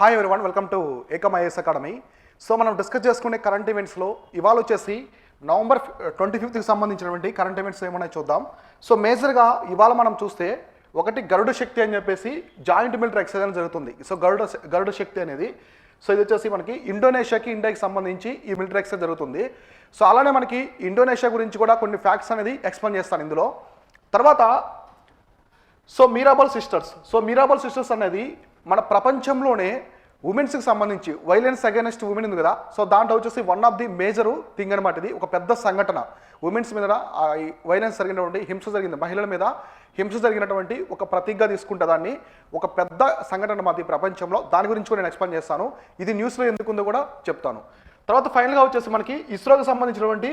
Hi everyone, welcome to Ekam IAS academy. So మనం discuss చేసుకునే current ఈవెంట్స్లో ఇవాళ వచ్చేసి నవంబర్ 25కి సంబంధించినటువంటి కరెంట్ ఈవెంట్స్ ఏమన్నాయి చూద్దాం. సో మేజర్గా ఇవాళ మనం చూస్తే ఒకటి గరుడ శక్తి అని చెప్పేసి జాయింట్ మిలిటరీ ఎక్సర్సైజ్ అని జరుగుతుంది. సో గరుడ శక్తి అనేది సో ఇది వచ్చేసి మనకి ఇండోనేషియాకి ఇండియాకి సంబంధించి ఈ మిలిటరీ ఎక్సర్సైజ్ జరుగుతుంది. సో అలానే మనకి ఇండోనేషియా గురించి కూడా కొన్ని ఫ్యాక్ట్స్ అనేది ఎక్స్ప్లెయిన్ చేస్తాను ఇందులో. తర్వాత సో మీరాబల్ సిస్టర్స్ అనేది మన ప్రపంచంలోనే ఉమెన్స్కి సంబంధించి వైలెన్స్ అగైనెస్ట్ ఉమెన్ ఉంది కదా, సో దాంట్లో వచ్చేసి one of the major thing అనమాట. ఇది ఒక పెద్ద సంఘటన ఉమెన్స్ మీద వైలెన్స్ జరిగినటువంటి మహిళల మీద హింస జరిగినటువంటి ఒక ప్రతీకగా తీసుకుంటే దాన్ని ఒక పెద్ద సంఘటన మాది ప్రపంచంలో. దాని గురించి కూడా నేను ఎక్స్ప్లెయిన్ చేస్తాను. ఇది న్యూస్లో ఎందుకుందో కూడా చెప్తాను. తర్వాత ఫైనల్గా వచ్చేసి మనకి ఇస్రోకి సంబంధించినటువంటి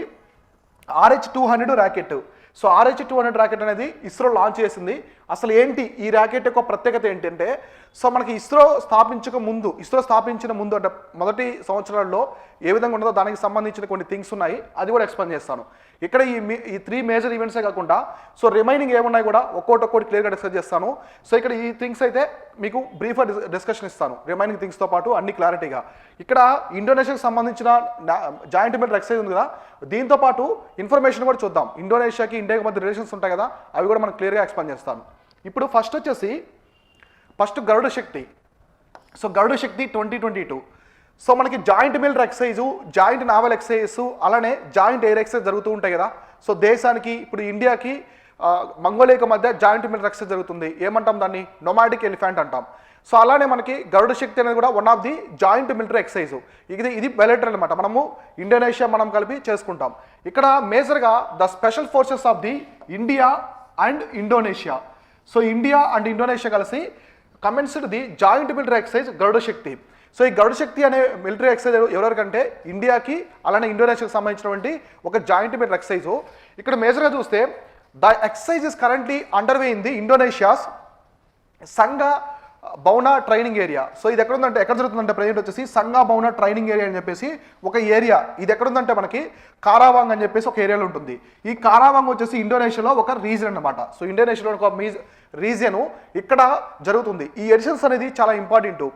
RH-200 racket. So RH-200 racket అనేది ఇస్రో లాంచ్ చేసింది. అసలు ఏంటి ఈ ర్యాకెట్ యొక్క ప్రత్యేకత ఏంటంటే, సో మనకి ఇస్రో స్థాపించిన ముందు అంటే మొదటి సంవత్సరాల్లో ఏ విధంగా ఉండదో దానికి సంబంధించిన కొన్ని థింగ్స్ ఉన్నాయి, అది కూడా ఎక్స్ప్లెయిన్ చేస్తాను. ఇక్కడ ఈ 3 మేజర్ ఈవెంట్సే కాకుండా సో రిమైనింగ్ ఏమున్నాయి కూడా ఒక్కొక్కటి క్లియర్గా డిస్కస్ చేస్తాను. సో ఇక్కడ ఈ థింగ్స్ అయితే మీకు బ్రీఫ్గా డిస్కషన్ ఇస్తాను, రిమైనింగ్ థింగ్స్తో పాటు అన్ని క్లారిటీగా. ఇక్కడ ఇండోనేషియాకి సంబంధించిన జాయింట్ మిలిటరీ ఎక్సర్సైజ్ ఉంది కదా, దీంతో పాటు ఇన్ఫర్మేషన్ కూడా చూద్దాం. ఇండోనేషియాకి ఇండియాకి మధ్య రిలేషన్స్ ఉంటాయి కదా, అవి కూడా మనం క్లియర్గా ఎక్స్ప్లెయిన్ చేస్తాను. ఇప్పుడు first Garuda Shakti. So Garuda Shakti 2022. So మనకి joint military exercise, joint naval exercises, అలానే జాయింట్ ఎయిర్ ఎక్సర్సైజ్ జరుగుతూ ఉంటాయి కదా. సో దేశానికి ఇప్పుడు ఇండియాకి మంగోలియాకి మధ్య జాయింట్ మిలిటరీ ఎక్సర్సైజ్ జరుగుతుంది. ఏమంటాం దాన్ని? నొమాడిక్ ఎలిఫెంట్ అంటాం. సో అలానే మనకి గరుడ శక్తి అనేది కూడా one of the joint military exercise. ఇది బయలెటరల్ అనమాట, మనము ఇండోనేషియా మనం కలిపి చేసుకుంటాం. ఇక్కడ మేజర్గా the special forces of the India and Indonesia. So India and Indonesia కలిసి commenced the joint military exercise Garuda Shakti. So ఈ గరుడ శక్తి అనే మిలిటరీ ఎక్సర్సైజ్ ఎవరెవరికంటే ఇండియాకి అలానే ఇండోనేషియాకి సంబంధించినటువంటి ఒక జాయింట్ మిలిటరీ ఎక్సర్సైజ్. ఇక్కడ మేజర్గా చూస్తే the exercise is currently underway in the Indonesia's Sangga Buana training area. So ఇది ఎక్కడ జరుగుతుందంటే ప్రజెంట్ వచ్చేసి సంగా బౌనా ట్రైనింగ్ ఏరియా అని చెప్పేసి ఒక ఏరియా. ఇది ఎక్కడుందంటే మనకి కారావాంగ్ అని చెప్పేసి ఒక ఏరియాలో ఉంటుంది. ఈ కారావాంగ్ వచ్చేసి ఇండోనేషియాలో ఒక రీజన్ అనమాట. సో ఇండోనేషియాలో ఒక రీజియన్ ఇక్కడ జరుగుతుంది. ఈ ఎడిషన్స్ అనేది చాలా ఇంపార్టెంట్.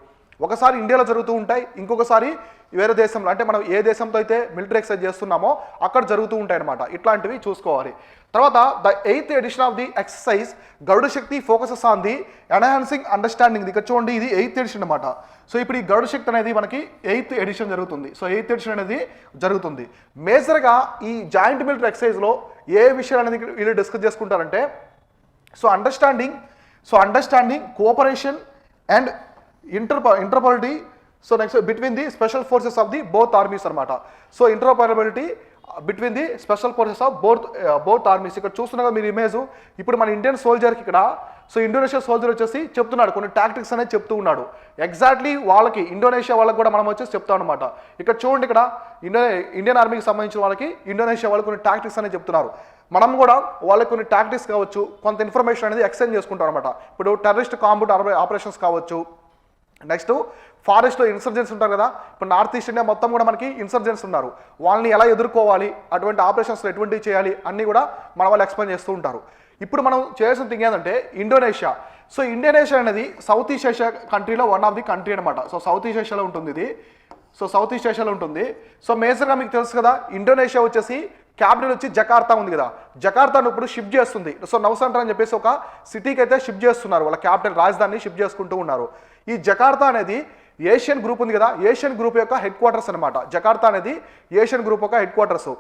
ఒకసారి ఇండియాలో జరుగుతూ ఉంటాయి, ఇంకొకసారి వేరే దేశంలో, అంటే మనం ఏ దేశంతో అయితే మిలిటరీ ఎక్సర్సైజ్ చేస్తున్నామో అక్కడ జరుగుతూ ఉంటాయి అనమాట. ఇట్లాంటివి చూసుకోవాలి. తర్వాత the 8th edition of the exercise Garuda Shakti focuses on the enhancing understanding. ఇక్కడ చూడండి, ఇది 8th ఎడిషన్ అనమాట. సో ఇప్పుడు ఈ గరుడ శక్తి అనేది మనకి 8th ఎడిషన్ జరుగుతుంది. సో 8th ఎడిషన్ అనేది జరుగుతుంది. మేజర్గా ఈ జాయింట్ మిలిటరీ ఎక్సర్సైజ్లో ఏ విషయాలు అనేది వీళ్ళు డిస్కస్ చేసుకుంటారంటే, so understanding cooperation and interoperability. So next between the special forces of the both armies అనమాట. So interoperability between the special forces of both armies. ఇక్కడ చూస్తున్నారు మీరు ఇమేజ్. ఇప్పుడు మన ఇండియన్ సోల్జర్కి ఇక్కడ సో ఇండోనేషియా సోల్జర్ వచ్చేసి చెప్తున్నాడు, కొన్ని టాక్టిక్స్ అనేది చెప్తూ ఉన్నాడు. ఎగ్జాక్ట్లీ వాళ్ళకి ఇండోనేషియా వాళ్ళకి కూడా మనం వచ్చేసి చెప్తాం అనమాట. ఇక్కడ చూడండి, ఇక్కడ ఇండియన్ ఆర్మీకి సంబంధించిన వాళ్ళకి ఇండోనేషియా వాళ్ళు కొన్ని టాక్టిక్స్ అనేది చెప్తున్నారు. మనం కూడా వాళ్ళకి కొన్ని టాక్టిక్స్ కావచ్చు, కొంత ఇన్ఫర్మేషన్ అనేది ఎక్స్చేంజ్ చేసుకుంటాం అనమాట. ఇప్పుడు టెర్రరిస్ట్ కాంబట్ ఆపరేషన్స్ కావచ్చు, నెక్స్ట్ ఫారెస్ట్లో ఇన్సర్జెన్స్ ఉంటారు కదా. ఇప్పుడు నార్త్ ఈస్ట్ ఇండియా మొత్తం కూడా మనకి ఇన్సర్జెన్స్ ఉన్నారు, వాళ్ళని ఎలా ఎదుర్కోవాలి, అటువంటి ఆపరేషన్స్లో ఎటువంటివి చేయాలి అన్నీ కూడా మన వాళ్ళు ఎక్స్ప్లెయిన్ చేస్తూ ఉంటారు. ఇప్పుడు మనం చేయాల్సిన థింగ్ ఏంటంటే ఇండోనేషియా. సో ఇండోనేషియా అనేది సౌత్ ఈస్ట్ ఏషియా కంట్రీలో వన్ ఆఫ్ ది కంట్రీ అనమాట. సో సౌత్ ఈస్ట్ ఏషియాలో ఉంటుంది ఇది. సో మేజర్గా మీకు తెలుసు కదా, ఇండోనేషియా వచ్చేసి క్యాపిటల్ వచ్చి జకార్తా ఉంది కదా. జకార్తాను ఇప్పుడు షిఫ్ట్ చేస్తుంది. సో నవసంటర్ అని చెప్పేసి ఒక సిటీకి అయితే షిఫ్ట్ చేస్తున్నారు, వాళ్ళ క్యాపిటల్ రాజధానిని షిఫ్ట్ చేసుకుంటూ ఉన్నారు. ఈ జకార్తా అనేది ఏషియన్ గ్రూప్ ఉంది కదా, ఏషియన్ గ్రూప్ యొక్క హెడ్ క్వార్టర్స్ అనమాట. జకార్తా అనేది ఏషియన్ గ్రూప్ యొక్క హెడ్ క్వార్టర్స్.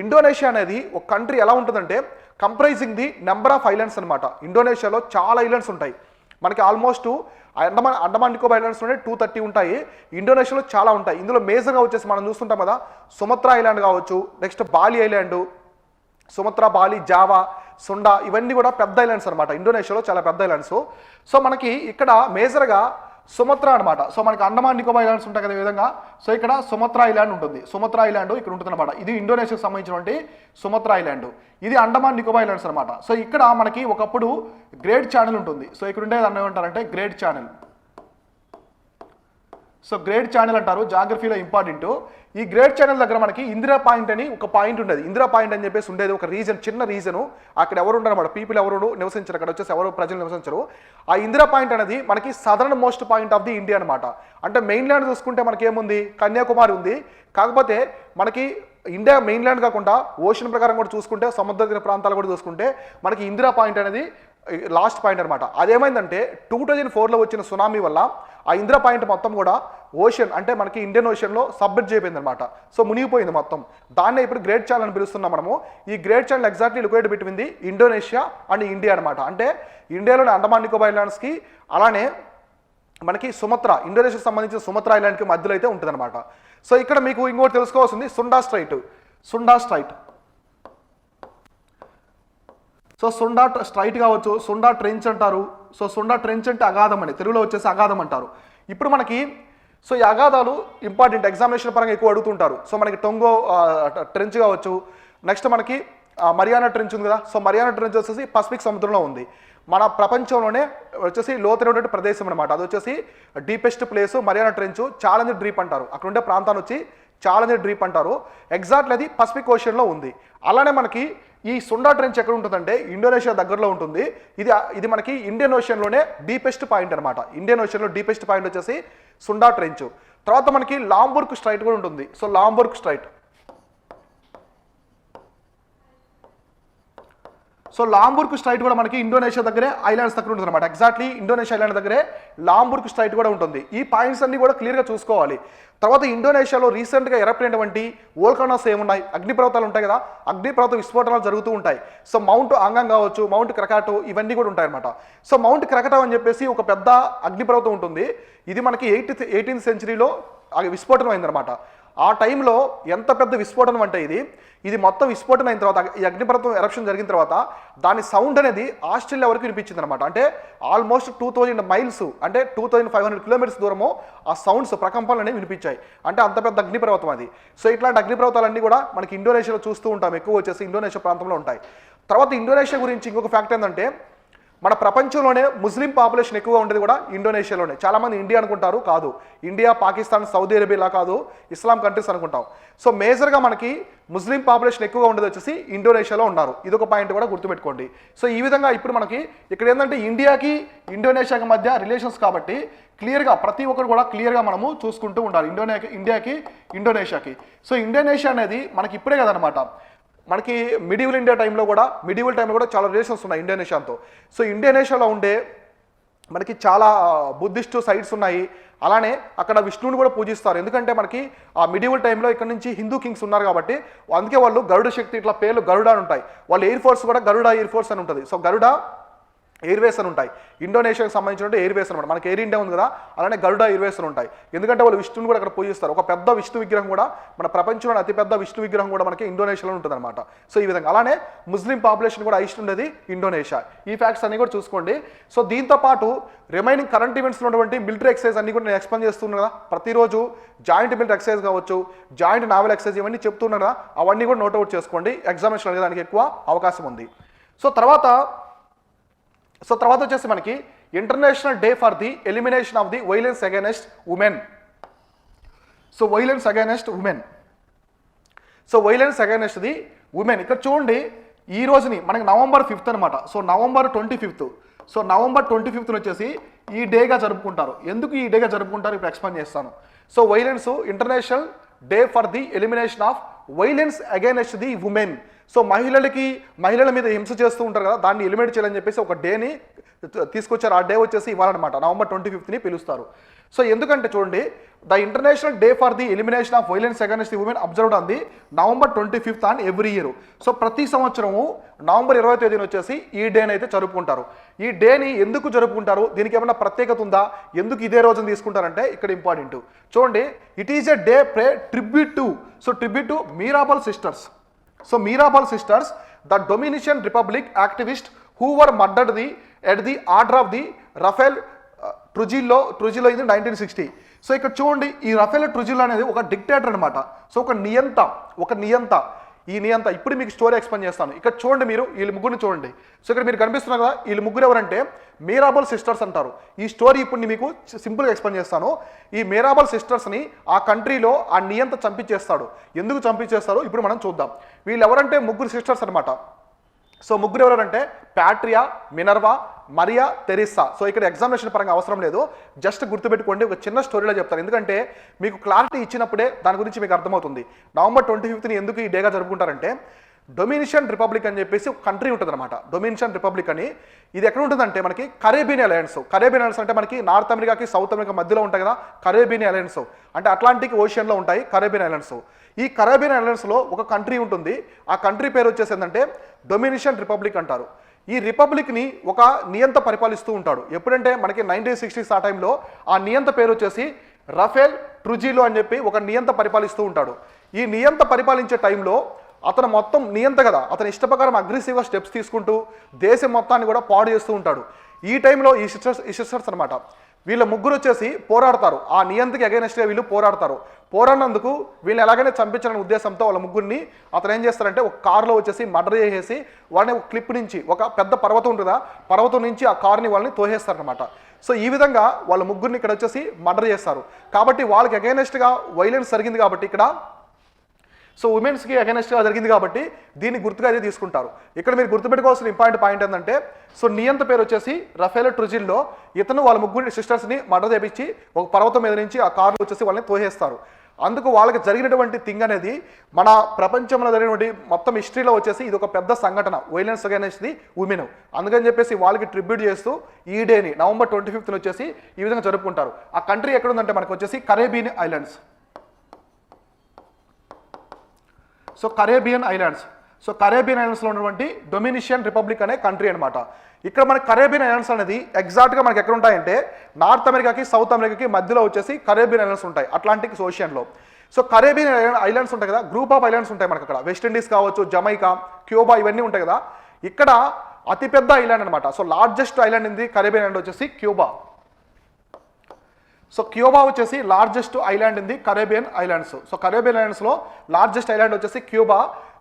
ఇండోనేషియా అనేది ఒక కంట్రీ ఎలా ఉంటుందంటే comprising the number of islands అనమాట. ఇండోనేషియాలో చాలా ఐలాండ్స్ ఉంటాయి. మనకి ఆల్మోస్ట్ అండమాన్ నికోబార్ ఐలాండ్స్ 230 ఉంటాయి. ఇండోనేషియాలో చాలా ఉంటాయి. ఇందులో మేజర్గా వచ్చేసి మనం చూస్తుంటాం కదా, సుమత్రా ఐలాండ్ కావచ్చు, next Bali island, Sumatra, Bali, Java, Sunda, ఇవన్నీ కూడా పెద్ద ఐలాండ్స్ అనమాట. ఇండోనేషియాలో చాలా పెద్ద ఐలాండ్స్. సో మనకి ఇక్కడ మేజర్గా సుమత్రా అనమాట. సో మనకి అండమాన్ నికోబార్ ఐలాండ్స్ ఉంటాయి కదా ఈ విధంగా. సో ఇక్కడ సుమత్రా ఐలాండ్ ఉంటుంది. సుమత్రా ఐలాండ్ ఇక్కడ ఉంటుంది అనమాట. ఇది ఇండోనేషియాకి సంబంధించినటువంటి సుమత్రా ఐలాండ్. ఇది అండమాన్ నికోబార్ ఐలాండ్స్ అనమాట. సో ఇక్కడ మనకి ఒకప్పుడు గ్రేట్ ఛానల్ ఉంటుంది. సో ఇక్కడ ఉండేది అన్న ఏమంటారంటే great channel. So great channel అంటారు, జాగ్రఫీలో ఇంపార్టెంట్. ఈ గ్రేట్ ఛానల్ దగ్గర మనకి ఇందిరా పాయింట్ అని ఒక పాయింట్ ఉండేది. ఇందిరా పాయింట్ అని చెప్పేసి ఉండేది ఒక రీజన్, చిన్న రీజను. అక్కడ ఎవరు ఉండరు అన్నమాట, పీపుల్ ఎవరు నివసించరు, అక్కడ వచ్చేసి ఎవరు ప్రజలు నివసించరు. ఆ ఇందిరా పాయింట్ అనేది మనకి southern most point of the India అనమాట. అంటే మెయిన్ ల్యాండ్ చూసుకుంటే మనకి ఏముంది, కన్యాకుమారి ఉంది. కాకపోతే మనకి ఇండియా మెయిన్ ల్యాండ్ కాకుండా ఓషన్ ప్రకారం కూడా చూసుకుంటే, సముద్ర తీర ప్రాంతాలు కూడా చూసుకుంటే మనకి ఇందిరా పాయింట్ అనేది లాస్ట్ పాయింట్ అనమాట. అదేమైందంటే 2004లో వచ్చిన సునామీ వల్ల ఆ ఇందిరా పాయింట్ మొత్తం కూడా ఓషన్ అంటే మనకి ఇండియన్ ఓషన్లో సబ్మిట్ చేయబడింది అనమాట. సో మునిగిపోయింది మొత్తం. దాన్నే ఇప్పుడు గ్రేట్ ఛానల్ అని పిలుస్తున్నాం మనము. ఈ great channel exactly locate between the Indonesia and India అనమాట. అంటే ఇండియాలోని అండమాన్ నికోబార్ ఐలాండ్స్కి అలానే మనకి సుమత్రా, ఇండోనేషియాకి సంబంధించిన సుమత్రా ఐలాండ్కి మధ్యలో అయితే ఉంటుంది అనమాట. సో ఇక్కడ మీకు ఇంకోటి తెలుసుకోవాల్సింది Sunda straight. So Sunda straight కావచ్చు, సుండా ట్రెంచ్ అంటారు. సో సుండా ట్రెంచ్ అంటే అగాధం అని, తెలుగులో వచ్చేసి అగాధం అంటారు. ఇప్పుడు మనకి సో ఈ అగాధాలు ఇంపార్టెంట్, ఎగ్జామినేషన్ పరంగా ఎక్కువ అడుగుతుంటారు. సో మనకి టొంగో ట్రెంచ్ కావచ్చు, నెక్స్ట్ మనకి మరియానా ట్రెంచ్ ఉంది కదా. సో మరియానా ట్రెంచ్ వచ్చేసి పసిఫిక్ సముద్రంలో ఉంది. మన ప్రపంచంలోనే వచ్చేసి లోతైనటువంటి ప్రదేశం అనమాట. అది వచ్చేసి deepest place Mariana trench, challenge drip అంటారు. అక్కడ ఉండే ప్రాంతాన్ని వచ్చి ఛాలెంజ్ డ్రీప్ అంటారు. ఎగ్జాక్ట్లీ అది పసిఫిక్ ఓషన్లో ఉంది. అలానే మనకి ఈ సుండా ట్రెంచ్ ఎక్కడ ఉంటుందంటే ఇండోనేషియా దగ్గరలో ఉంటుంది. ఇది మనకి ఇండియన్ ఓషన్లోనే డీపెస్ట్ పాయింట్ అనమాట. ఇండియన్ ఓషన్లో డీపెస్ట్ పాయింట్ వచ్చేసి సుండా ట్రెంచ్. తర్వాత మనకి లాంబుర్గ్ స్ట్రైట్ కూడా ఉంటుంది. సో లాంబుర్గ్ స్ట్రైట్, సో లాంబుర్గ్ స్ట్రైట్ కూడా మనకి ఇండోనేషియా దగ్గరే ఐలాండ్స్ దగ్గర ఉంటుంది అనమాట. ఎగ్జాక్ట్లీ ఇండోనేషియా ఐలాండ్ దగ్గరే లాంబుర్గ్ స్ట్రైట్ కూడా ఉంటుంది. ఈ పాయింట్స్ అన్ని కూడా క్లియర్గా చూసుకోవాలి. తర్వాత ఇండోనేషియాలో రీసెంట్గా ఎరప్ట్ అయినటువంటి వోల్కానోస్ ఏమున్నాయి, అగ్నిపర్వతాలు ఉంటాయి కదా, అగ్నిపర్వత విస్ఫోటనాలు జరుగుతూ ఉంటాయి. సో మౌంట్ ఆంగాంగ్ కావచ్చు, మౌంట్ క్రకాటో, ఇవన్నీ కూడా ఉంటాయి అనమాట. సో మౌంట్ క్రకాటో అని చెప్పేసి ఒక పెద్ద అగ్నిపర్వతం ఉంటుంది. ఇది మనకి 18th సెంచరీలో విస్ఫోటనం అయిందనమాట. ఆ టైంలో ఎంత పెద్ద విస్ఫోటనం అంటే ఇది మొత్తం విస్ఫోటనం అయిన తర్వాత, ఈ అగ్నిపర్వతం ఎరప్షన్ జరిగిన తర్వాత దాని సౌండ్ అనేది ఆస్ట్రేలియా వరకు వినిపించింది అనమాట. అంటే ఆల్మోస్ట్ 2000 మైల్స్ అంటే 2500 కిలోమీటర్స్ దూరము ఆ సౌండ్స్, ప్రకంపనలు అనేవి వినిపించాయి. అంటే అంత పెద్ద అగ్నిపర్వతం అది. సో ఇట్లాంటి అగ్నిపర్వతాలన్నీ కూడా మనకి ఇండోనేషియాలో చూస్తూ ఉంటాం, ఎక్కువ వచ్చేసి ఇండోనేషియా ప్రాంతంలో ఉంటాయి. తర్వాత ఇండోనేషియా గురించి ఇంకొక ఫ్యాక్ట్ ఏంటంటే, మన ప్రపంచంలోనే ముస్లిం పాపులేషన్ ఎక్కువగా ఉండేది కూడా ఇండోనేషియాలోనే. చాలామంది ఇండియా అనుకుంటారు, కాదు. ఇండియా, పాకిస్తాన్, సౌదీ అరేబియా కాదు, ఇస్లాం కంట్రీస్ అనుకుంటాం. సో మేజర్గా మనకి ముస్లిం పాపులేషన్ ఎక్కువగా ఉండేది వచ్చేసి ఇండోనేషియాలో ఉన్నారు. ఇదొక పాయింట్ కూడా గుర్తుపెట్టుకోండి. సో ఈ విధంగా ఇప్పుడు మనకి ఇక్కడ ఏంటంటే ఇండియాకి ఇండోనేషియాకి మధ్య రిలేషన్స్ కాబట్టి క్లియర్గా ప్రతి ఒక్కరు కూడా క్లియర్గా మనము చూసుకుంటూ ఉండాలి, ఇండియాకి ఇండోనేషియాకి. సో ఇండోనేషియా అనేది మనకి ఇప్పుడే కదనమాట, మనకి మిడివల్ టైంలో కూడా చాలా రిలేషన్స్ ఉన్నాయి ఇండోనేషియాతో. సో ఇండోనేషియాలో ఉండే మనకి చాలా బుద్ధిస్ట్ సైట్స్ ఉన్నాయి. అలానే అక్కడ విష్ణువుని కూడా పూజిస్తారు. ఎందుకంటే మనకి ఆ మిడివల్ టైంలో ఇక్కడ నుంచి హిందూ కింగ్స్ ఉన్నారు కాబట్టి, అందుకే వాళ్ళు గరుడ శక్తి, ఇట్లా పేర్లు గరుడ అని ఉంటాయి. వాళ్ళ ఎయిర్ ఫోర్స్ కూడా గరుడ ఎయిర్ ఫోర్స్ అని ఉంటుంది. సో గరుడ ఎయిర్వేస్ అని ఉంటాయి. ఇండోనేషియాకి సంబంధించిన ఎయిర్వేస్ అనమాట. మనకి ఎయిర్ ఇండియా ఉంది కదా, అలానే గరుడ ఎయిర్వేస్ అని ఉంటాయి. ఎందుకంటే వాళ్ళు విష్ణుని కూడా అక్కడ పూజిస్తారు. ఒక పెద్ద విష్ణు విగ్రహం కూడా, మన ప్రపంచంలోని అతిపెద్ద విష్ణు విగ్రహం కూడా మనకి ఇండోనేషియాలో ఉంటుంది అనమాట. సో ఈ విధంగా అలానే ముస్లిం పాపులేషన్ కూడా హైయెస్ట్ ఉండేది ఇండోనేషియా. ఈ ఫ్యాక్ట్స్ అన్ని కూడా చూసుకోండి. సో దీంతో పాటు రిమైనింగ్ కరెంట్ ఈవెంట్స్లో ఉన్నటువంటి మిలిటరీ ఎక్సైజ్ అన్ని కూడా నేను ఎక్స్ప్లెయిన్ చేస్తున్నాను కదా. ప్రతిరోజు జాయింట్ మిలిటరీ ఎక్సైజ్ కావచ్చు, జాయింట్ నావల్ ఎక్సైజ్, ఇవన్నీ చెప్తున్నాను కదా, అవన్నీ కూడా నోట్అవుట్ చేసుకోండి. ఎగ్జామినేషన్ అడగడానికి ఎక్కువ అవకాశం ఉంది. సో తర్వాత వచ్చేసి మనకి international day for the elimination of the violence against women. So violence against the women. ఇక్కడ చూడండి, ఈ రోజుని మనకి November 5th అనమాట. So November 25th. So November 25th వచ్చేసి ఈ డేగా జరుపుకుంటారు. ఎందుకు ఈ డేగా జరుపుకుంటారు ఇప్పుడు ఎక్స్ప్లెయిన్ చేస్తాను. So violence, international day for the elimination of violence against the women. So మహిళల మీద హింస చేస్తూ ఉంటారు కదా, దాన్ని ఎలిమినేట్ చేయాలని చెప్పేసి ఒక డేని తీసుకొచ్చారు. ఆ డే వచ్చేసి ఇవ్వాలన్నమాట, November 25th పిలుస్తారు. సో ఎందుకంటే చూడండి, the international day for the elimination of violence against the women observed on the November 25th on every year. So ప్రతి సంవత్సరము November 20వ తేదీన వచ్చేసి ఈ డేని అయితే జరుపుకుంటారు. ఈ డేని ఎందుకు జరుపుకుంటారు, దీనికి ఏమైనా ప్రత్యేకత ఉందా, ఎందుకు ఇదే రోజున తీసుకుంటారంటే ఇక్కడ ఇంపార్టెంట్. చూడండి, it is a day pray tribute to Mirabal sisters. So Mirabal sisters, the Dominican Republic activist who were murdered at the order of the Rafael Trujillo in 1960. So ఇక్కడ చూడండి, ఈ రఫేల్ ట్రుజిల్లో అనేది ఒక డిక్టేటర్ అనమాట. So ఒక నియంత. ఈ నియంత ఇప్పుడు మీకు స్టోరీ ఎక్స్ప్లెయిన్ చేస్తాను. ఇక్కడ చూడండి, మీరు వీళ్ళు ముగ్గురిని చూడండి. సో ఇక్కడ మీరు కనిపిస్తున్నారు కదా, వీళ్ళు ముగ్గురు ఎవరంటే మీరాబల్ సిస్టర్స్ అంటారు. ఈ స్టోరీ ఇప్పుడు మీకు సింపుల్గా ఎక్స్ప్లెయిన్ చేస్తాను. ఈ మీరాబల్ సిస్టర్స్ని ఆ కంట్రీలో ఆ నియంత చంపించేస్తాడు. ఎందుకు చంపించేస్తారో ఇప్పుడు మనం చూద్దాం. వీళ్ళు ఎవరంటే ముగ్గురు సిస్టర్స్ అనమాట. సో ముగ్గురు ఎవరంటే ప్యాట్రియా, మినర్వా, మరియా తెరిస్సా. సో ఇక్కడ ఎగ్జామినేషన్ పరంగా అవసరం లేదు, జస్ట్ గుర్తుపెట్టుకోండి. ఒక చిన్న స్టోరీలో చెప్తాను, ఎందుకంటే మీకు క్లారిటీ ఇచ్చినప్పుడే దాని గురించి మీకు అర్థమవుతుంది. నవంబర్ 25ని ఎందుకు ఈ డేగా జరుపుకుంటారంటే, డొమినిషియన్ రిపబ్లిక్ అని చెప్పేసి ఒక కంట్రీ ఉంటుంది అనమాట. డొమినిషియన్ రిపబ్లిక్ అని ఇది ఎక్కడ ఉంటుందంటే మనకి కరేబియన్ అలయన్స్. కరేబియన్ అలయన్స్ అంటే మనకి నార్త్ అమెరికాకి సౌత్ అమెరికా మధ్యలో ఉంటాయి కదా కరేబియన్ అలయన్స్, అంటే అట్లాంటిక్ ఓషియన్లో ఉంటాయి కరేబియన్ అలయన్స్. ఈ కరేబియన్ అలయన్స్లో ఒక కంట్రీ ఉంటుంది. ఆ కంట్రీ పేరు వచ్చేసి ఏంటంటే డొమినిషియన్ రిపబ్లిక్ అంటారు. ఈ రిపబ్లిక్ని ఒక నియంత పరిపాలిస్తూ ఉంటాడు. ఎప్పుడంటే మనకి 1960s ఆ టైంలో ఆ నియంత పేరు వచ్చేసి రఫేల్ ట్రుజిలో అని చెప్పి ఒక నియంత పరిపాలిస్తూ ఉంటాడు. ఈ నియంత పరిపాలించే టైంలో అతను మొత్తం నియంత కదా, అతని ఇష్టప్రకారం అగ్రెసివ్గా స్టెప్స్ తీసుకుంటూ దేశం మొత్తాన్ని కూడా పాడు చేస్తూ ఉంటాడు. ఈ టైంలో ఈ సిస్టర్స్ అనమాట, వీళ్ళ ముగ్గురు వచ్చేసి పోరాడతారు. ఆ నియంతకి అగైనెస్ట్గా వీళ్ళు పోరాడతారు. పోరాడినందుకు వీళ్ళని ఎలాగైనా చంపించాలనే ఉద్దేశంతో వాళ్ళ ముగ్గురిని అతను ఏం చేస్తారంటే ఒక కారులో వచ్చేసి మర్డర్ చేసేసి వాళ్ళని ఒక క్లిప్ నుంచి, ఒక పెద్ద పర్వతం ఉంటుందా పర్వతం నుంచి ఆ కారుని వాళ్ళని తోసేస్తారనమాట. సో ఈ విధంగా వాళ్ళ ముగ్గురిని ఇక్కడ వచ్చేసి మర్డర్ చేస్తారు. కాబట్టి వాళ్ళకి అగైనెస్ట్గా వైలెన్స్ జరిగింది కాబట్టి ఇక్కడ, సో ఉమెన్స్కి అగైనెస్ట్గా జరిగింది కాబట్టి దీన్ని గుర్తుగా అయితే తీసుకుంటారు. ఇక్కడ మీరు గుర్తుపెట్టుకోవాల్సిన ఇంపార్టెంట్ పాయింట్ ఏంటంటే, సో నియంత పేరు వచ్చేసి రఫేల్ ట్రుజిల్లో. ఇతను వాళ్ళ ముగ్గురి సిస్టర్స్ని మర్డర్ చేపించి ఒక పర్వతం మీద నుంచి ఆ కారులో వచ్చేసి వాళ్ళని తోసేస్తారు. అందుకు వాళ్ళకి జరిగినటువంటి థింగ్ అనేది మన ప్రపంచంలో జరిగినటువంటి మొత్తం హిస్టరీలో వచ్చేసి ఇది ఒక పెద్ద సంఘటన, వైలెన్స్ అగైనెస్ట్ ది ఉమెన్. అందుకని చెప్పేసి వాళ్ళకి ట్రిబ్యూట్ చేస్తూ ఈ డేని నవంబర్ 25న వచ్చేసి ఈ విధంగా జరుపుకుంటారు. ఆ కంట్రీ ఎక్కడుందంటే మనకు వచ్చేసి Caribbean islands. So Caribbean islands, so Caribbean ఐలాండ్స్లో ఉన్నటువంటి డొమినిషియన్ రిపబ్లిక్ అనే కంట్రీ అనమాట. ఇక్కడ మనకి కరేబియన్ ఐలాండ్స్ అనేది ఎగ్జాక్ట్గా మనకి ఎక్కడ ఉంటాయంటే నార్త్ అమెరికాకి సౌత్ అమెరికాకి మధ్యలో వచ్చేసి కరేబియన్ ఐలాండ్స్ ఉంటాయి అట్లాంటిక్ ఓషియన్లో. సో కరేబియన్ ఐలాండ్స్ ఉంటాయి కదా, గ్రూప్ ఆఫ్ ఐలాండ్స్ ఉంటాయి మనకి అక్కడ. వెస్ట్ ఇండీస్ కావచ్చు, జమైకా, క్యూబా ఇవన్నీ ఉంటాయి కదా. ఇక్కడ అతిపెద్ద ఐలాండ్ అనమాట. సో లార్జెస్ట్ ఐలాండ్ ఉంది కరేబియన్ ఐలాండ్ వచ్చేసి క్యూబా. సో క్యూబా వచ్చేసి largest island in the Caribbean islands. So Caribbean ఐలాండ్స్లో లార్జెస్ట్ ఐలాండ్ వచ్చేసి క్యూబా.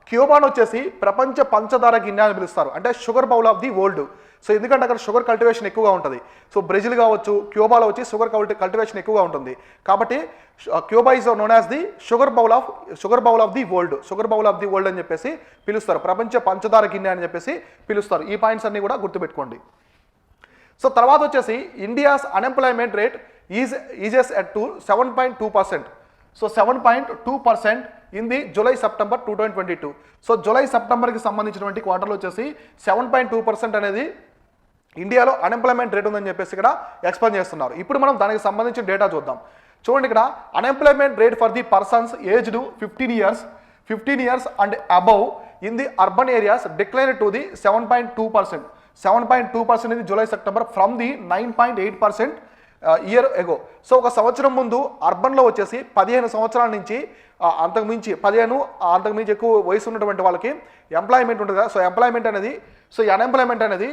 క్యూబాను వచ్చేసి ప్రపంచ పంచదార గిన్నె అని పిలుస్తారు, అంటే sugar bowl of the world. So ఎందుకంటే అక్కడ షుగర్ కల్టివేషన్ ఎక్కువగా ఉంటుంది. సో బ్రెజిల్ కావచ్చు, క్యూబాలో వచ్చి షుగర్ కల్టివేషన్ ఎక్కువగా ఉంటుంది. కాబట్టి Cuba is known as the sugar bowl of the world. Sugar bowl of the world అని చెప్పేసి పిలుస్తారు, ప్రపంచ పంచదార గిన్నె అని చెప్పేసి పిలుస్తారు. ఈ పాయింట్స్ అన్ని కూడా గుర్తుపెట్టుకోండి. సో తర్వాత వచ్చేసి India's unemployment rate eases at to 7.2%. So 7.2% in the July September 2022. So July సెప్టెంబర్కి సంబంధించినటువంటి క్వార్టర్లో వచ్చేసి 7.2% అనేది ఇండియాలో అన్ఎంప్లాయ్మెంట్ రేట్ ఉందని చెప్పేసి ఇక్కడ ఎక్స్ప్లెయిన్ చేస్తున్నారు. ఇప్పుడు మనం దానికి సంబంధించిన డేటా చూద్దాం. చూడండి, ఇక్కడ unemployment rate for the persons aged 15 years and above in the urban areas decline to the 7.2%. 7.2% ఇది July September from the 9.8% year ago. So ఒక సంవత్సరం ముందు అర్బన్లో వచ్చేసి 15 సంవత్సరాల నుంచి అంతకుమించి ఎక్కువ వయసు ఉన్నటువంటి వాళ్ళకి ఎంప్లాయ్మెంట్ ఉంటుంది కదా. సో ఎంప్లాయ్మెంట్ అనేది, సో ఈ అన్ఎంప్లాయ్మెంట్ అనేది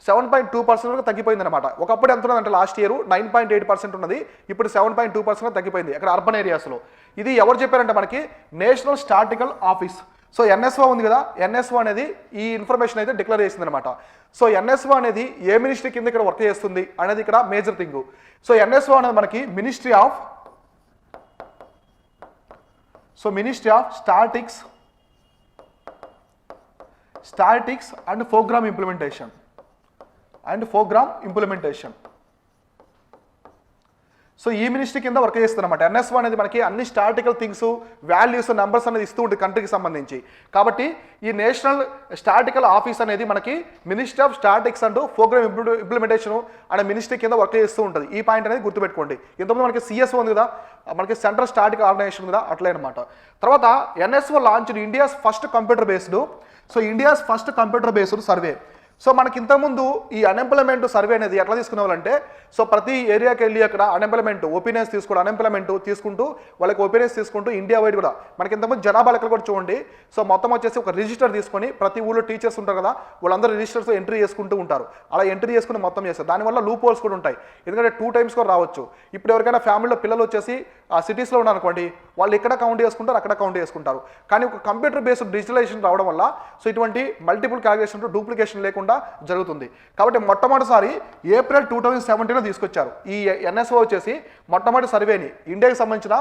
7.2% వరకు తగ్గిపోయింది అనమాట. ఒకప్పుడు ఎంత ఉన్నదంటే లాస్ట్ ఇయర్ 9.8% ఉన్నది, ఇప్పుడు 7.2% తగ్గిపోయింది అక్కడ అర్బన్ ఏరియాస్లో. ఇది ఎవరు చెప్పారంటే మనకి national statistical office. So NSO ఉంది కదా, ఎన్ఎస్ఓ అనేది ఈ ఇన్ఫర్మేషన్ అయితే డిక్లేర్ చేసింది అనమాట. సో ఎన్ఎస్ఓ అనేది ఏ మినిస్ట్రీ కింద ఇక్కడ వర్క్ చేస్తుంది అనేది ఇక్కడ మేజర్ థింగ్. సో ఎన్ఎస్ఓ అనేది మనకి ministry of statics and program implementation. So ఈ మినిస్ట్రీ కింద వర్క్ చేస్తుంది అనమాట. ఎన్ఎస్ఓ అనేది మనకి అన్ని స్టాటికల్ థింగ్స్, వాల్యూస్, నెంబర్స్ అనేది ఇస్తూ ఉంటుంది కంట్రీకి సంబంధించి. కాబట్టి ఈ నేషనల్ స్టాటికల్ ఆఫీస్ అనేది మనకి ministry of statics and program implementation అనే మినిస్ట్రీ కింద వర్క్ చేస్తూ ఉంటుంది. ఈ పాయింట్ అనేది గుర్తుపెట్టుకోండి. ఇంతకుముందు మనకి సిఎస్ఓ ఉంది కదా, మనకి సెంట్రల్ స్టాటిక్ ఆర్గనైజేషన్ ఉంది కదా, అట్లే అనమాట. తర్వాత NSO launch India's first computer based survey. So మనకి ఇంతకుముందు ఈ అన్ఎంప్లాయ్మెంట్ సర్వే అనేది ఎట్లా తీసుకునేవాళ్ళంటే, సో ప్రతి ఏరియాకి వెళ్ళి అక్కడ ఒపీనియన్స్ తీసుకుంటూ వాళ్ళకి ఒపీనియన్స్ తీసుకుంటూ ఇండియా వైడ్ కూడా మనకి ఇంతకుముందు జనాభా లెక్కలు కూడా చూడండి. సో మొత్తం వచ్చేసి ఒక రిజిస్టర్ తీసుకొని ప్రతి ఊళ్ళో టీచర్స్ ఉంటారు కదా, వాళ్ళందరూ రిజిస్టర్స్ ఎంట్రీ చేసుకుంటూ ఉంటారు. అలా ఎంట్రీ చేసుకుని మొత్తం చేస్తారు. దానివల్ల లూప్ హోల్స్ కూడా ఉంటాయి, ఎందుకంటే 2 times కూడా రావచ్చు. ఇప్పుడు ఎవరికైనా ఫ్యామిలీలో పిల్లలు వచ్చేసి ఆ సిటీస్లో ఉన్నారనుకోండి, వాళ్ళు ఎక్కడ కౌంట్ చేసుకుంటారు, అక్కడ కౌంట్ చేసుకుంటారు. కానీ ఒక కంప్యూటర్ బేస్డ్ డిజిటలైజేషన్ రావడం వల్ల సో ఇటువంటి మల్టిపుల్ క్యాలిక్యులేషన్ డూప్లికేషన్ లేకుండా జరుగుతుంది. కాబట్టి మొట్టమొదటిసారి ఏప్రిల్ 2017లో తీసుకొచ్చారు ఈ ఎన్ఎస్ఓ వచ్చేసి. మొట్టమొదటి సర్వేని ఇండియాకి సంబంధించిన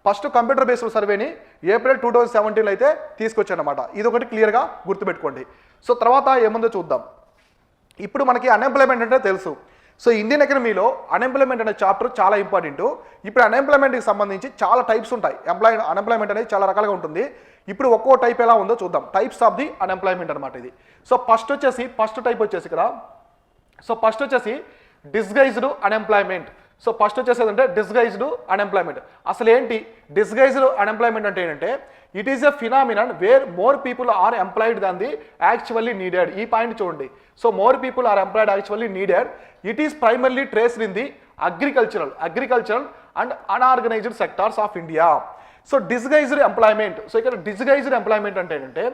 ఫస్ట్ కంప్యూటర్ బేస్డ్ సర్వేని ఏప్రిల్ 2017 అయితే తీసుకొచ్చారనమాట. ఇది ఒకటి క్లియర్గా గుర్తుపెట్టుకోండి. సో తర్వాత ఏముందో చూద్దాం. ఇప్పుడు మనకి అన్ఎంప్లాయ్మెంట్ అంటే తెలుసు. సో ఇండియన్ ఎకనమీలో అన్ఎంప్లాయ్మెంట్ అనే చాప్టర్ చాలా ఇంపార్టెంట్. ఇప్పుడు అన్ఎంప్లాయ్మెంట్కి సంబంధించి చాలా టైప్స్ ఉంటాయి. అన్ఎంప్లాయ్మెంట్ అనేది చాలా రకాలుగా ఉంటుంది. ఇప్పుడు ఒక్కో టైప్ ఎలా ఉందో చూద్దాం. టైప్స్ ఆఫ్ ది అన్ఎంప్లాయ్మెంట్ అనమాట ఇది. సో ఫస్ట్ టైప్ వచ్చేసి ఇక్కడ ఫస్ట్ వచ్చేసి డిస్గైజ్డ్ అన్ఎంప్లాయ్మెంట్. సో ఫస్ట్ వచ్చేసి అంటే డిస్గైజ్డ్ అన్ఎంప్లాయ్మెంట్. అసలు ఏంటి డిస్గైజ్డ్ అన్ఎంప్లాయ్మెంట్ అంటే ఏంటంటే it is a phenomenon where more people are employed than the actually needed. ఈ పాయింట్ చూడండి. So more people are employed actually needed. It is primarily traced in the agricultural and unorganised sectors of India. So disguised employment. So ఇక్కడ disguised employment అంటే ఏంటంటే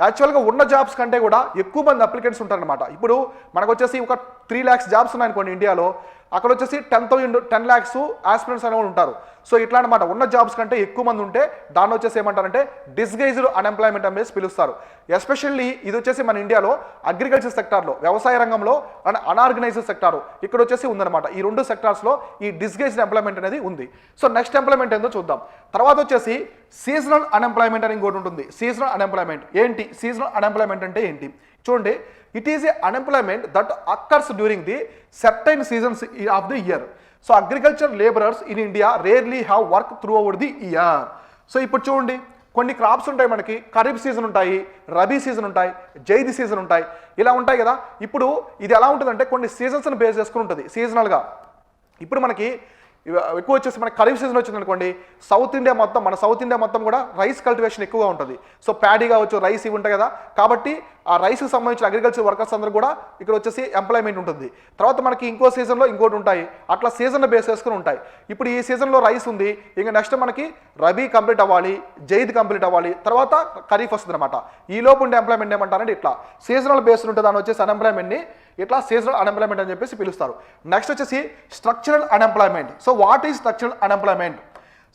యాక్చువల్గా ఉన్న jobs కంటే కూడా ఎక్కువ మంది అప్లికెంట్స్ ఉంటారనమాట. ఇప్పుడు మనకు వచ్చేసి ఒక 3 lakhs జాబ్స్ ఉన్నాయనుకోండి ఇండియాలో, అక్కడ వచ్చేసి 10 lakhs ఆస్పిరెంట్స్ అనేవాళ్ళు ఉంటారు. సో ఇట్లా అనమాట ఉన్న జాబ్స్ కంటే ఎక్కువ మంది ఉంటే దాన్ని వచ్చేసి ఏమంటారంటే డిస్గైజ్డ్ అన్ఎంప్లాయ్మెంట్ అనేసి పిలుస్తారు. ఎస్పెషల్లీ ఇది వచ్చేసి మన ఇండియాలో అగ్రికల్చర్ సెక్టార్లో, వ్యవసాయ రంగంలో అండ్ అన్ఆర్గనైజ్డ్ సెక్టార్ ఇక్కడ వచ్చేసి ఉందన్నమాట. ఈ 2 సెక్టార్స్లో ఈ డిస్గైజ్డ్ ఎంప్లాయ్మెంట్ అనేది ఉంది. సో నెక్స్ట్ ఎంప్లాయ్మెంట్ ఏందో చూద్దాం. తర్వాత వచ్చేసి సీజనల్ అన్ఎంప్లాయ్మెంట్ అని ఇంకోటి ఉంటుంది. సీజనల్ అన్ఎంప్లాయ్మెంట్ ఏంటి? సీజనల్ అన్ఎంప్లాయ్మెంట్ అంటే ఏంటి చూడండి. It is A unemployment that occurs during the certain seasons of the year. So agriculture labourers in India rarely have work through over the year. So ఇప్పుడు చూడండి కొన్ని క్రాప్స్ ఉంటాయి మనకి. Kharif season ఉంటాయి, రబీ సీజన్ ఉంటాయి, జైద్ సీజన్ ఉంటాయి, ఇలా ఉంటాయి కదా. ఇప్పుడు ఇది ఎలా ఉంటుందంటే కొన్ని సీజన్స్ని బేస్ చేసుకుని ఉంటుంది సీజనల్గా. ఇప్పుడు మనకి ఎక్కువ వచ్చేసి మనకి ఖరీఫ్ సీజన్ వచ్చింది అనుకోండి, మన సౌత్ ఇండియా మొత్తం కూడా రైస్ కల్టివేషన్ ఎక్కువగా ఉంటుంది. సో ప్యాడీ కావచ్చు, రైస్ ఇవి ఉంటాయి కదా. కాబట్టి ఆ రైస్కి సంబంధించిన అగ్రికల్చర్ వర్కర్స్ అందరూ కూడా ఇక్కడ వచ్చేసి ఎంప్లాయ్మెంట్ ఉంటుంది. తర్వాత మనకి ఇంకో సీజన్లో ఇంకోటి ఉంటాయి. అట్లా సీజన్ బేస్ చేసుకుని ఉంటాయి. ఇప్పుడు ఈ సీజన్లో రైస్ ఉంది, ఇంకా నెక్స్ట్ మనకి రబీ కంప్లీట్ అవ్వాలి, జైద్ కంప్లీట్ అవ్వాలి, తర్వాత ఖరీఫ్ వస్తుంది అనమాట. ఈ లోపు ఉండే ఎంప్లాయ్మెంట్ ఏమంటారంటే ఇట్లా సీజనల్ బేస్డ్ ఉంటుంది. దాని వచ్చేసి అన్ఎంప్లాయ్మెంట్ని ఇట్లా సీజనల్ అన్ఎంప్లాయ్మెంట్ అని చెప్పేసి పిలుస్తారు. నెక్స్ట్ వచ్చేసి structural unemployment. So what is structural unemployment?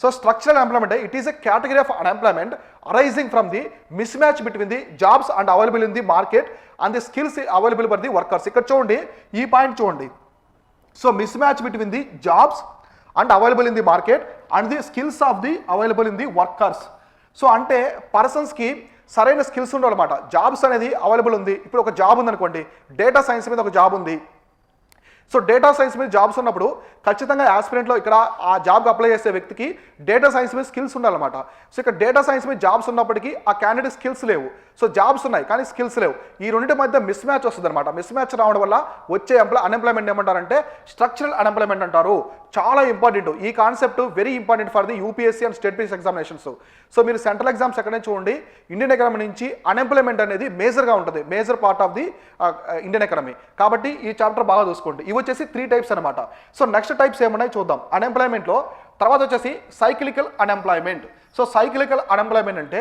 So structural employment, it is a category of unemployment arising from the mismatch between the jobs and available in the market and the skills available for the workers. ఇక్కడ చూడండి ఈ point చూడండి. So mismatch between the jobs and available in the market and the skills of the available in the workers. So అంటే పర్సన్స్కి సరైన skills ఉండాలన్నమాట. Jobs అనేది available ఉంది. ఇప్పుడు ఒక జాబ్ ఉందనుకోండి, డేటా సైన్స్ మీద ఒక జాబ్ ఉంది. సో డేటా సైన్స్ మీద జాబ్స్ ఉన్నప్పుడు ఖచ్చితంగా ఆస్పిరెంట్లో ఇక్కడ ఆ జాబ్కి అప్లై చేసే వ్యక్తికి డేటా సైన్స్ మీద స్కిల్స్ ఉండాలన్నమాట. సో ఇక్కడ డేటా సైన్స్ మీద జాబ్స్ ఉన్నప్పటికీ ఆ క్యాండిడేట్ స్కిల్స్ లేవు. సో జాబ్స్ ఉన్నాయి కానీ స్కిల్స్ లేవు. ఈ రెండింటి మధ్య మిస్ మ్యాచ్ వస్తుంది అనమాట. మిస్ మ్యాచ్ రావడం వల్ల వచ్చే అన్ఎంప్లాయ్మెంట్ ఏమంటారంటే స్ట్రక్చరల్ అన్ఎంప్లాయ్మెంట్ అంటారు. చాలా ఇంపార్టెంట్ ఈ concept, very important for the UPSC and state based examinations. So మీరు సెంట్రల్ ఎగ్జామ్స్ ఎక్కడైనా చూడండి, ఇండియన్ ఎకనమీ నుంచి అన్ఎంప్లాయ్మెంట్ అనేది మేజర్గా ఉంటుంది, major part of the Indian economy. కాబట్టి ఈ చాప్టర్ బాగా చూసుకోండి. ఇవి వచ్చేసి 3 types అనమాట. సో నెక్స్ట్ టైప్స్ ఏమన్నాయి చూద్దాం అన్ఎంప్లాయ్మెంట్లో. తర్వాత వచ్చేసి cyclical unemployment. So cyclical unemployment అంటే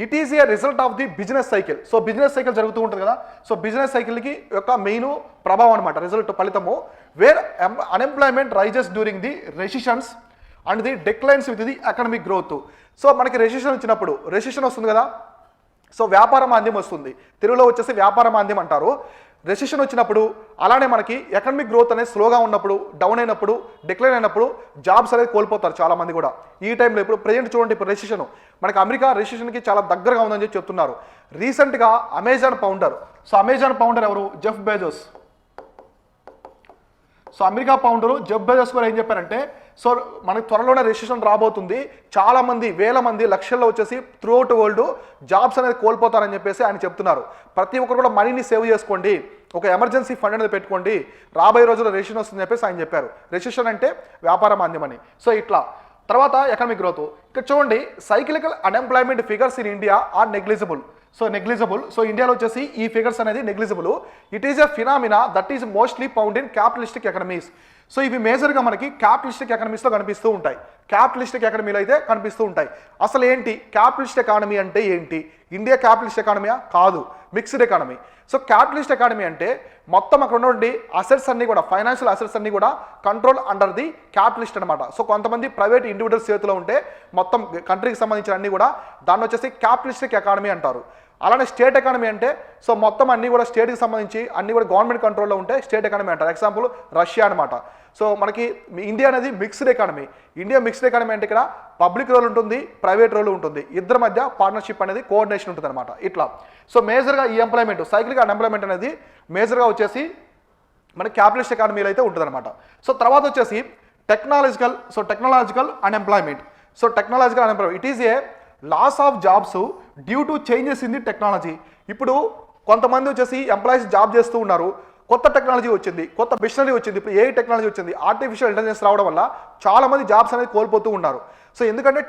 it is a result of the business cycle. So business cycle జరుగుతూ ఉంటుంది కదా. సో బిజినెస్ సైకిల్కి యొక్క మెయిన్ ప్రభావం అనమాట, రిజల్ట్, ఫలితము. Where unemployment rises during the recessions and the declines with the economic growth. So మనకి రెసిషన్ వచ్చినప్పుడు, రెసిషన్ వస్తుంది కదా, సో వ్యాపార మాంద్యం వస్తుంది. తెలుగులో వచ్చేసి వ్యాపార మాంద్యం అంటారు. రెసిషన్ వచ్చినప్పుడు, అలానే మనకి ఎకనమిక్ గ్రోత్ అనేది స్లోగా ఉన్నప్పుడు, డౌన్ అయినప్పుడు, డిక్లైన్ అయినప్పుడు జాబ్స్ అనేది కోల్పోతారు చాలామంది కూడా ఈ టైంలో. ఇప్పుడు ప్రజెంట్ చూడండి, ఇప్పుడు రెసిషన్ మనకి అమెరికా రెసిషన్కి చాలా దగ్గరగా ఉందని చెప్పి చెప్తున్నారు. రీసెంట్గా Amazon founder, so Amazon founder ఎవరు? Jeff Bezos. So America founder Jeff Bezos కూడా ఏం చెప్పారంటే, సో మనకి త్వరలోనే రెసిషన్ రాబోతుంది, చాలామంది వేల మంది లక్షల్లో వచ్చేసి త్రూ అవుట్ వరల్డ్ జాబ్స్ అనేది కోల్పోతారని చెప్పేసి ఆయన చెప్తున్నారు. ప్రతి ఒక్కరు కూడా మనీని సేవ్ చేసుకోండి, ఒక ఎమర్జెన్సీ ఫండ్ అనేది పెట్టుకోండి, రాబోయే రోజుల్లో రెసిషన్ వస్తుందని చెప్పేసి ఆయన చెప్పారు. రెసిషన్ అంటే వ్యాపార మాంద్యం అని. సో ఇట్లా తర్వాత ఎకనమిక్ గ్రోత్. ఇక్కడ చూడండి, cyclical unemployment figures in India are negligible. So ఇండియాలో వచ్చేసి ఈ ఫిగర్స్ అనేది negligible. It is a phenomena that is mostly found in capitalistic economies. So ఇవి మేజర్గా మనకి క్యాపిటలిస్టిక్ ఎకనమీస్లో కనిపిస్తూ ఉంటాయి. క్యాపిటలిస్టిక్ ఎకనమీలో అయితే కనిపిస్తూ ఉంటాయి. అసలు ఏంటి క్యాపిటలిస్ట్ ఎకానమీ అంటే ఏంటి? ఇండియా క్యాపిటలిస్ట్ ఎకానమీయా? కాదు, mixed economy. So capitalist economy అంటే మొత్తం అక్కడ ఉన్నటువంటి అసెట్స్ అన్ని కూడా, ఫైనాన్షియల్ అసెట్స్ అన్ని కూడా కంట్రోల్ అండర్ ది క్యాపిటలిస్ట్ అనమాట. సో కొంతమంది ప్రైవేట్ ఇండివిజువల్స్ చేతిలో ఉంటే మొత్తం కంట్రీకి సంబంధించిన అన్ని కూడా దాన్ని వచ్చేసి క్యాపిటలిస్టిక్ ఎకానమీ అంటారు. అలానే స్టేట్ ఎకానమీ అంటే సో మొత్తం అన్ని కూడా స్టేట్కి సంబంధించి అన్ని కూడా గవర్నమెంట్ కంట్రోల్లో ఉంటే స్టేట్ ఎకానమీ అంటారు. ఎగ్జాంపుల్ రష్యా అనమాట. సో మనకి ఇండియా అనేది mixed economy. India mixed economy అంటే ఇక్కడ పబ్లిక్ రోల్ ఉంటుంది, ప్రైవేట్ రోల్ ఉంటుంది, ఇద్దరి మధ్య పార్ట్నర్షిప్ అనేది కోఆర్డినేషన్ ఉంటుంది అనమాట. ఇట్లా సో మేజర్గా ఈ ఎంప్లాయ్మెంట్, సైక్లిక్ అన్ఎంప్లాయ్మెంట్ అనేది మేజర్గా వచ్చేసి మనకి క్యాపిటలిస్ట్ ఎకానమీలో అయితే ఉంటుంది అనమాట. సో తర్వాత వచ్చేసి technological unemployment. So technological unemployment it is a loss of jobs due to changes in the technology. ఇప్పుడు కొంతమంది వచ్చేసి ఎంప్లాయీస్ జాబ్ చేస్తూ ఉన్నారు, కొత్త టెక్నాలజీ వచ్చింది, కొత్త మిషనరీ వచ్చింది, ఇప్పుడు ఏ టెక్నాలజీ వచ్చింది, ఆర్టిఫిషియల్ ఇంటెలిజెన్స్ రావడం వల్ల చాలా మంది జాబ్స్ అనేది కోల్పోతూ ఉన్నారు. సో ఎందుకంటే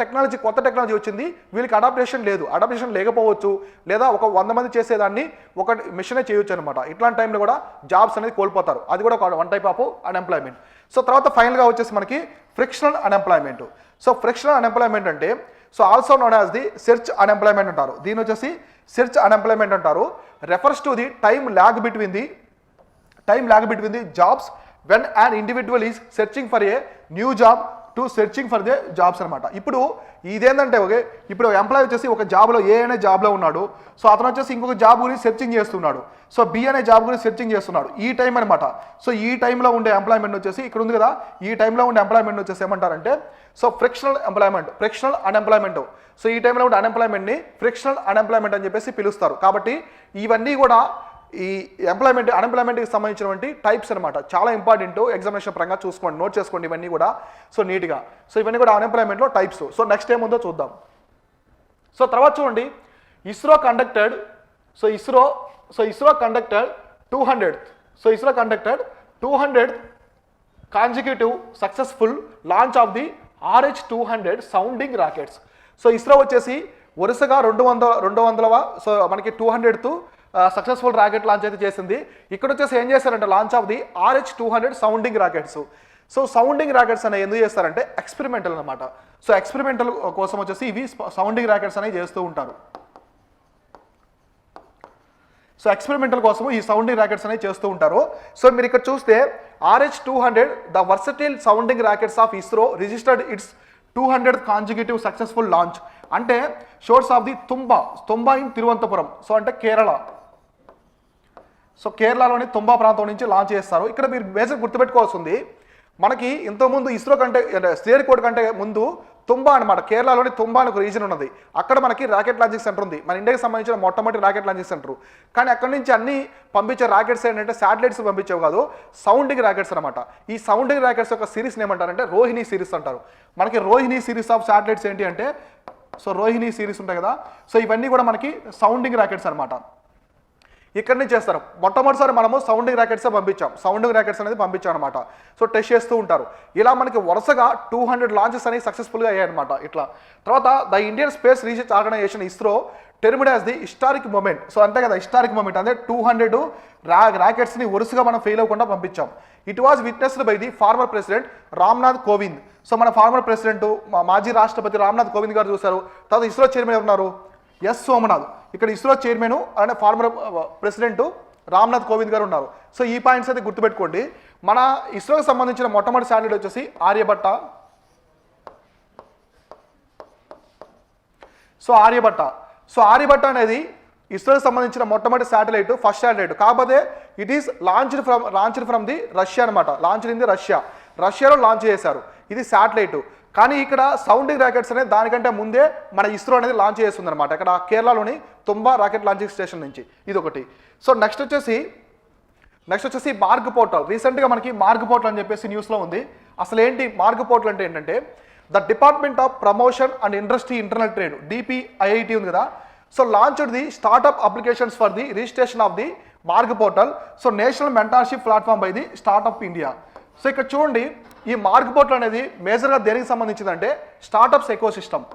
కొత్త టెక్నాలజీ వచ్చింది, వీళ్ళకి అడాప్టేషన్ లేదు, అడాప్టేషన్ లేకపోవచ్చు, లేదా ఒక 100 మంది చేసేదాన్ని ఒక మిషనే చేయొచ్చు అనమాట. ఇట్లాంటి టైంలో కూడా జాబ్స్ అనేది కోల్పోతారు. అది కూడా ఒక one type of unemployment. So తర్వాత ఫైనల్గా వచ్చేసి మనకి frictional unemployment. So frictional unemployment అంటే so also known as the search unemployment అంటారు. దీని వచ్చేసి సెర్చ్ అన్ఎంప్లాయ్మెంట్ అంటారు. Refers to the time lag between the jobs when an individual is searching for a new job to searching for the jobs అనమాట. ఇప్పుడు ఇదేంటంటే ఇప్పుడు employee వచ్చేసి ఒక జాబ్లో ఏ అనే జాబ్లో ఉన్నాడు. సో అతను వచ్చేసి ఇంకొక జాబ్ గురించి సెర్చింగ్ చేస్తున్నాడు. సో బి అనే జాబ్ గురించి సెర్చింగ్ చేస్తున్నాడు. ఈ టైం అనమాట. సో ఈ టైంలో ఉండే ఎంప్లాయ్మెంట్ వచ్చేసి ఇక్కడ ఉంది కదా, ఈ టైంలో ఉండే ఎంప్లాయ్మెంట్ వచ్చేసి ఏమంటారంటే సో ఫ్రిక్షనల్ అన్ఎంప్లాయ్మెంట్. సో ఈ టైంలో ఉండే అన్ఎంప్లాయ్మెంట్ని ఫ్రిక్షనల్ అన్ఎంప్లాయ్మెంట్ అని చెప్పేసి పిలుస్తారు. కాబట్టి ఇవన్నీ కూడా ఈ అన్ఎంప్లాయ్మెంట్కి సంబంధించినటువంటి టైప్స్ అనమాట. చాలా ఇంపార్టెంట్, ఎగ్జామినేషన్ పరంగా చూసుకోండి, నోట్ చేసుకోండి ఇవన్నీ కూడా సో నీట్గా. సో ఇవన్నీ కూడా అన్ఎంప్లాయ్మెంట్లో టైప్స్. సో నెక్స్ట్ ఏముందో చూద్దాం. సో తర్వాత చూడండి, ISRO conducted 200th consecutive successful launch of the RH-200 sounding rockets. So ISRO వచ్చేసి వరుసగా 200వ సో మనకి 200th సక్సెస్ఫుల్ రాకెట్ లాంచ్ అయితే చేసింది. ఇక్కడ వచ్చేసి ఏం చేశారంటే launch of the RH-200 sounding rockets. So sounding rockets అనేవి ఎందుకు చేస్తారంటే ఎక్స్పెరిమెంటల్ అనమాట. సో ఎక్స్పెరిమెంటల్ కోసం వచ్చేసి ఇవి సౌండింగ్ రాకెట్స్ అనేవి చేస్తూ ఉంటారు. సో ఎక్స్పెరిమెంటల్ కోసం ఈ సౌండింగ్ రాకెట్స్ అనేవి చేస్తూ ఉంటారు. సో మీరు ఇక్కడ చూస్తే RH-200 the versatile sounding rockets of ISRO registered its 200th consecutive successful launch. అంటే shores of the Thumba in Thiruvananthapuram. So అంటే కేరళ. సో కేరళలోని తుంబా ప్రాంతం నుంచి లాంచ్ చేస్తారు. ఇక్కడ మీరు మేజర్ గుర్తుపెట్టుకోవాల్సింది, మనకి ఇంతకుముందు ఇస్రో కంటే శ్రీహరికోట కంటే ముందు తుంబా అనమాట, కేరళలోని తుంబా అని ఒక రీజన్ ఉన్నది. అక్కడ మనకి రాకెట్ లాంచింగ్ సెంటర్ ఉంది, మన ఇండియాకి సంబంధించిన మొట్టమొదటి రాకెట్ లాంచింగ్ సెంటర్. కానీ అక్కడి నుంచి అన్ని పంపించే రాకెట్స్ ఏంటంటే శాటిలైట్స్ పంపించేవి కాదు, సౌండింగ్ రాకెట్స్ అనమాట. ఈ సౌండింగ్ రాకెట్స్ యొక్క సిరీస్ ఏమంటారంటే రోహిణి సిరీస్ అంటారు. మనకి రోహిణి సిరీస్ ఆఫ్ శాటిలైట్స్ ఏంటి అంటే సో రోహిణి సిరీస్ ఉంటాయి కదా, సో ఇవన్నీ కూడా మనకి సౌండింగ్ రాకెట్స్ అనమాట. ఇక్కడ నుంచి చేస్తారు. మొట్టమొదటిసారి మనము సౌండింగ్ రాకెట్స్ అనేది పంపించాం అనమాట. సో టెస్ట్ చేస్తూ ఉంటారు. ఇలా మనకి వరుసగా 200 లాంచెస్ అనేవి సక్సెస్ఫుల్గా అయ్యాయన్నమాట. ఇట్లా తర్వాత the Indian space research organisation ISRO termed as the historic moment. So అంతే కదా, హిస్టారిక్ మూమెంట్ అంటే 200 రాకెట్స్ని వరుసగా మనం ఫెయిల్ అవ్వకుండా పంపించాం. It was witnessed by the former president Ramnath Kovind. So మన ఫార్మర్ ప్రెసిడెంట్ మాజీ రాష్ట్రపతి రామ్నాథ్ కోవింద్ గారు చూశారు. తర్వాత ఇస్రో చైర్మన్ ఉన్నారు ఎస్ సోమనాథ్. ఇక్కడ ఇస్రో చైర్మన్ అలానే ఫార్మర్ ప్రెసిడెంట్ రామ్నాథ్ కోవింద్ గారు ఉన్నారు. సో ఈ పాయింట్స్ అయితే గుర్తుపెట్టుకోండి. మన ఇస్రోకి సంబంధించిన మొట్టమొదటి శాటిలైట్ వచ్చేసి ఆర్యభట్ట. సో ఆర్యభట్ట అనేది ఇస్రోకి సంబంధించిన మొట్టమొదటి శాటిలైట్, ఫస్ట్ శాటిలైట్. కాకపోతే it is launched from the Russia అనమాట. లాంచ్డ్ ఇన్ ది రష్యాలో లాంచ్ చేశారు. ఇది శాటిలైట్. కానీ ఇక్కడ సౌండింగ్ రాకెట్స్ అనేది దానికంటే ముందే మన ఇస్రో అనేది లాంచ్ చేస్తుంది అనమాట. ఇక్కడ కేరళలోని తుంబా రాకెట్ లాంచింగ్ స్టేషన్ నుంచి. ఇది ఒకటి. సో నెక్స్ట్ వచ్చేసి మార్గ్ పోర్టల్. రీసెంట్గా మనకి మార్గ్ పోర్టల్ అని చెప్పేసి న్యూస్లో ఉంది. అసలు ఏంటి మార్గ్ పోర్టల్ అంటే ఏంటంటే the department of promotion and industry internal trade DPIIT ఉంది కదా. So launched the startup applications for the registration of the Marg portal. So national mentorship platform by the startup India. So ఇక్కడ చూడండి, ఈ మార్గ్ పోర్టల్ అనేది మేజర్గా దేనికి సంబంధించిందంటే స్టార్టప్స్ ఎకోసిస్టమ్.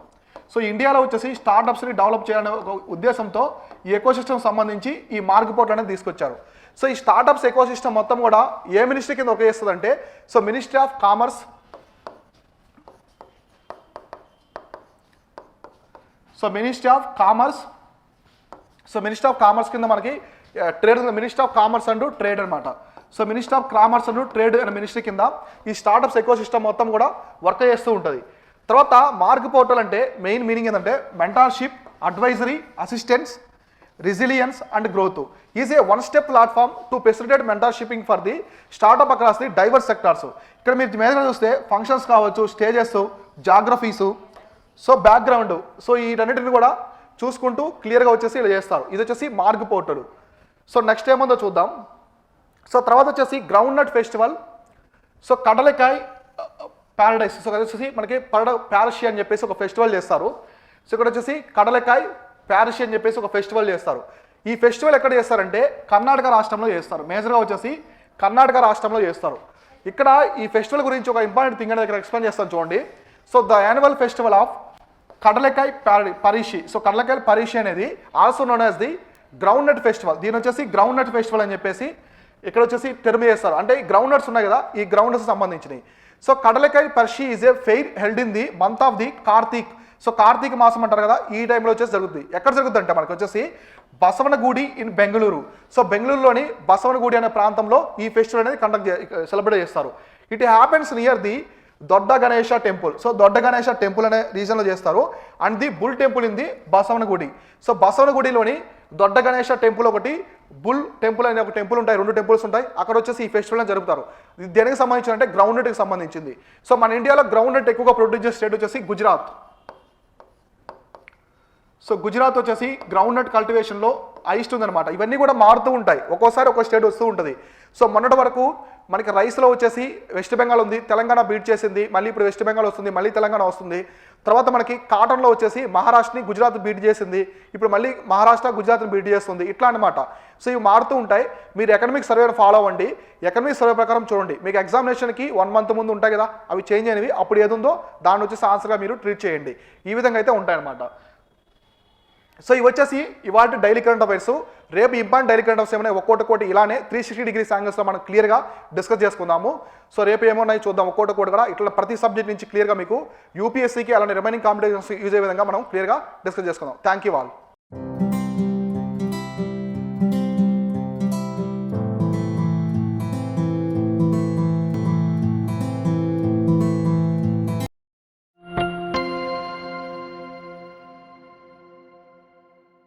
సో ఇండియాలో వచ్చేసి స్టార్టప్స్ని డెవలప్ చేయాలనే ఒక ఉద్దేశంతో ఈ ఎకోసిస్టమ్ సంబంధించి ఈ మార్గ్ పోర్టల్ అనేది తీసుకొచ్చారు. సో ఈ స్టార్టప్స్ ఎకోసిస్టమ్ మొత్తం కూడా ఏ మినిస్ట్రీ కింద వర్క్ చేస్తుందంటే so ministry of commerce, so ministry of commerce కింద మనకి ట్రేడ్ ఉంది. Ministry of commerce and trade అనమాట. So ministry of commerce and trade అనే మినిస్ట్రీ కింద ఈ స్టార్టప్స్ ఎకోసిస్టమ్ మొత్తం కూడా వర్క్ చేస్తూ ఉంటుంది. తర్వాత మార్క్ పోర్టల్ అంటే మెయిన్ మీనింగ్ ఏంటంటే mentorship, advisory, assistance, resilience and growth is a one step platform to facilitate mentorshiping for the startup across the diverse sectors. ఇక్కడ మీరు మేజర్గా చూస్తే ఫంక్షన్స్ కావచ్చు, stages, geographies, so background, so ఈ రెండింటిని కూడా చూసుకుంటూ క్లియర్గా వచ్చేసి ఇలా చేస్తారు. ఇది వచ్చేసి మార్క్ పోర్టల్. సో నెక్స్ట్ ఏముందో చూద్దాం. సో తర్వాత వచ్చేసి groundnut festival, so Kadalekai paradise, so వచ్చేసి మనకి ప్యారషి అని చెప్పేసి ఒక ఫెస్టివల్ చేస్తారు. సో ఇక్కడ వచ్చేసి కడలకాయ ప్యారిషి అని చెప్పేసి ఒక ఫెస్టివల్ చేస్తారు. ఈ ఫెస్టివల్ ఎక్కడ చేస్తారంటే కర్ణాటక రాష్ట్రంలో చేస్తారు. మేజర్గా వచ్చేసి కర్ణాటక రాష్ట్రంలో చేస్తారు. ఇక్కడ ఈ ఫెస్టివల్ గురించి ఒక ఇంపార్టెంట్ థింగ్ అనేది ఇక్కడ ఎక్స్ప్లెయిన్ చేస్తాను చూడండి. So the annual festival of Kadalekai Parishe, so Kadalekai Parishe అనేది also known as the groundnut festival. దీని వచ్చేసి గ్రౌండ్ నట్ ఫెస్టివల్ అని చెప్పేసి ఇక్కడ వచ్చేసి టర్మ్ చేస్తారు. అంటే ఈ గ్రౌండ్ నట్స్ ఉన్నాయి కదా, ఈ గ్రౌండ్ నట్స్ సంబంధించినవి. So Kadalekai Parishe is a fair held in the month of the Karthik. So Kartika మాసం అంటారు కదా, ఈ టైంలో వచ్చేసి జరుగుతుంది. ఎక్కడ జరుగుతుంది అంటే మనకి వచ్చేసి బసవనగుడి ఇన్ బెంగళూరు. సో బెంగళూరులోని బసవనగుడి అనే ప్రాంతంలో ఈ ఫెస్టివల్ అనేది సెలబ్రేట్ చేస్తారు. It happens near the Dodda Ganesha temple. So Dodda Ganesha temple అనే రీజన్లో చేస్తారు. And the bull temple in the Basavanagudi. So బసవనగుడిలోని దొడ్డ గణేష టెంపుల్ ఒకటి, బుల్ టెంపుల్ అనే ఒక టెంపుల్ ఉంటాయి, 2 టెంపుల్స్ ఉంటాయి. అక్కడ వచ్చేసి ఈ ఫెస్టివల్ జరుపుతారు. ఇది దేనికి సంబంధించి అంటే గ్రౌండ్ నట్కి సంబంధించింది. సో మన ఇండియాలో గ్రౌండ్ నట్ ఎక్కువగా ప్రొడ్యూస్ చేసే స్టేట్ వచ్చేసి గుజరాత్. సో గుజరాత్ వచ్చేసి గ్రౌండ్ నట్ కల్టివేషన్లో హైయెస్ట్ ఉందన్నమాట. ఇవన్నీ కూడా మారుతూ ఉంటాయి, ఒక్కోసారి ఒక్కో స్టేట్ వస్తూ ఉంటుంది. సో మొన్నటి వరకు మనకి రైస్లో వచ్చేసి వెస్ట్ బెంగాల్ ఉంది, తెలంగాణ బీట్ చేసింది, మళ్ళీ ఇప్పుడు వెస్ట్ బెంగాల్ వస్తుంది, మళ్ళీ తెలంగాణ వస్తుంది. తర్వాత మనకి కాటన్లో వచ్చేసి మహారాష్ట్రని గుజరాత్ బీట్ చేసింది, ఇప్పుడు మళ్ళీ మహారాష్ట్ర గుజరాత్ని బీట్ చేస్తుంది, ఇట్లా అనమాట. సో ఇవి మారుతూ ఉంటాయి. మీరు ఎకనమిక్ సర్వేని ఫాలో అవ్వండి. ఎకనమిక్ సర్వే ప్రకారం చూడండి, మీకు ఎగ్జామినేషన్కి 1 month ముందు ఉంటాయి కదా, అవి చేంజ్ అయినవి, అప్పుడు ఏదుందో దాన్ని వచ్చేసి ఆన్సర్గా మీరు ట్రీట్ చేయండి. ఈ విధంగా అయితే ఉంటాయన్నమాట. సో ఇవి వచ్చేసి ఇవాళ డైలీ కరెంట్ అఫైర్స్. రేపు ఇంపార్టెంట్ డైలీ కరెంట్ అఫైర్స్ ఏమైనా ఒక్కొక్కటి ఇలానే 360 degrees యాంగిల్స్లో మనం క్లియర్గా డిస్కస్ చేసుకుందాము. సో రేపు ఏమన్నాయి చూద్దాం, ఒక్కొక్కటి కూడా ఇట్లా ప్రతి సబ్జెక్ట్ నుంచి క్లియర్గా మీకు యూపీఎస్సీకి అలానే రిమైనింగ్ కాంపిటేషన్స్ యూజ్ అయ్యే విధంగా మనం క్లియర్గా డిస్కస్ చేసుకుందాం. Thank you all.